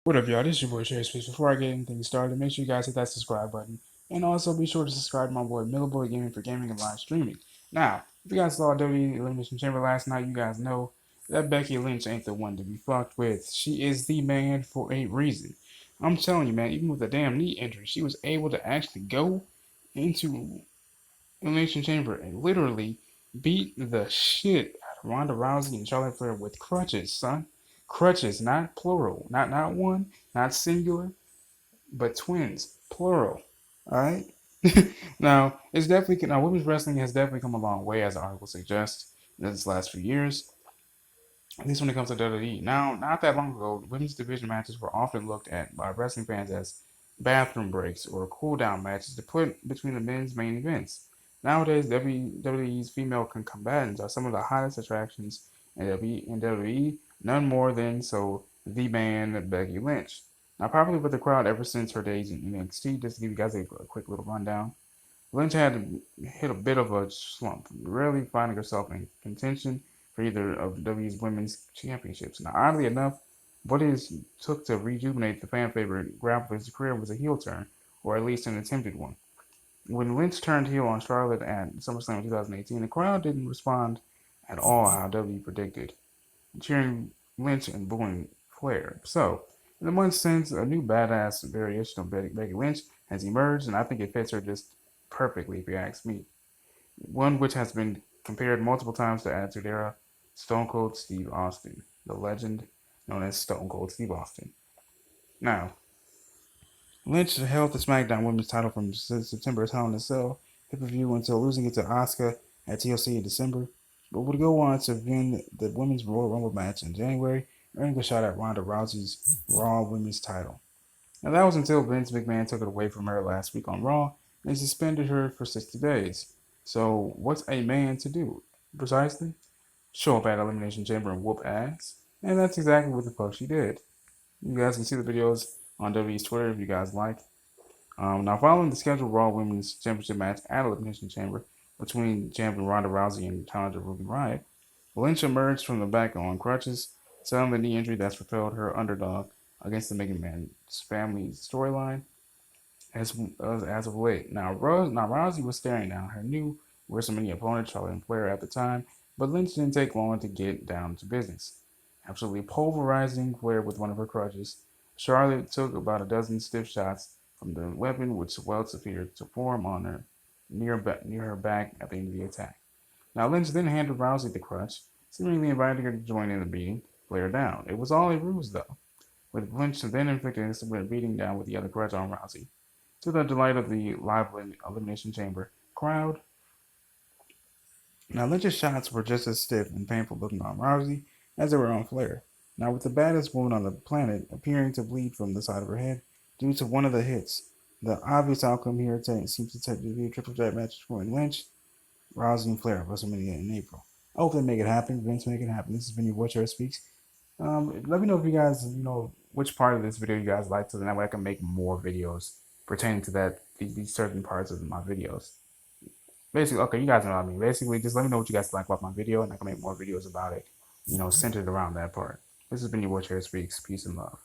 What up, y'all? This is your boy Cherry Speaks. Before I get anything started, make sure you guys hit that subscribe button. And also be sure to subscribe to my boy Millaboy Gaming for gaming and live streaming. Now, if you guys saw WWE Elimination Chamber last night, you guys know that Becky Lynch ain't the one to be fucked with. She is the man for a reason. I'm telling you, man, even with a damn knee injury, she was able to actually go into Elimination Chamber and literally beat the shit out of Ronda Rousey and Charlotte Flair with crutches, son. Crutches, not plural, not one, not singular, but twins, plural. All right. Now women's wrestling has definitely come a long way, as the article suggests, in this last few years. At least when it comes to WWE. Now, not that long ago, women's division matches were often looked at by wrestling fans as bathroom breaks or cool down matches to put between the men's main events. Nowadays, WWE's female combatants are some of the hottest attractions in WWE, none more than the man Becky Lynch. Now, popular with the crowd ever since her days in NXT, just to give you guys a quick little rundown. Lynch had hit a bit of a slump, rarely finding herself in contention for either of WWE's women's championships. Now, oddly enough, what it took to rejuvenate the fan favorite grappler's career was a heel turn, or at least an attempted one. When Lynch turned heel on Charlotte at SummerSlam 2018, the crowd didn't respond at all how WWE predicted, cheering Lynch and booing Flair. So, in a month's sense, a new badass variation of Becky Lynch has emerged, and I think it fits her just perfectly, if you ask me. One which has been compared multiple times to Attitude Era Stone Cold Steve Austin, the legend known as Stone Cold Steve Austin. Now, Lynch held the SmackDown Women's title from September's Hell in a Cell pay-per-view until losing it to Asuka at TLC in December, but would go on to win the Women's Royal Rumble match in January, earning a shot at Ronda Rousey's Raw Women's title. Now, that was until Vince McMahon took it away from her last week on Raw and suspended her for 60 days. So, what's a man to do? Precisely, show up at Elimination Chamber and whoop ass. And that's exactly what the fuck she did. You guys can see the videos on WWE's Twitter if you guys like. Now, following the scheduled Raw Women's Championship match at Elimination Chamber between champion Ronda Rousey and challenger Ruby Riott, Lynch emerged from the back on crutches, selling the knee injury that's propelled her underdog against the McMahon's family storyline as of late. Now Rousey was staring down her new WrestleMania opponent, Charlotte Flair, at the time, but Lynch didn't take long to get down to business. Absolutely pulverizing Flair with one of her crutches, Charlotte took about a dozen stiff shots from the weapon, which swelled severe to form on her near her back at the end of the attack. Now Lynch then handed Rousey the crutch, seemingly inviting her to join in the beating Flair down. It was all a ruse, though, with Lynch then inflicting a severe beating down with the other crutch on Rousey. To the delight of the live Elimination Chamber crowd. Now, Lynch's shots were just as stiff and painful looking on Rousey as they were on Flair. Now, with the baddest woman on the planet appearing to bleed from the side of her head due to one of the hits, the obvious outcome here seems to be a triple threat match between Lynch, Rousey, and Flair at WrestleMania in April. I hope they make it happen. Vince, make it happen. This has been your boy Cherry Speaks. Let me know if you guys, which part of this video you guys like, so that way I can make more videos pertaining to these certain parts of my videos. Basically, okay, you guys know what I mean. Basically, just let me know what you guys like about my video, and I can make more videos about it, centered around that part. This has been your boy Cherry Speaks. Peace and love.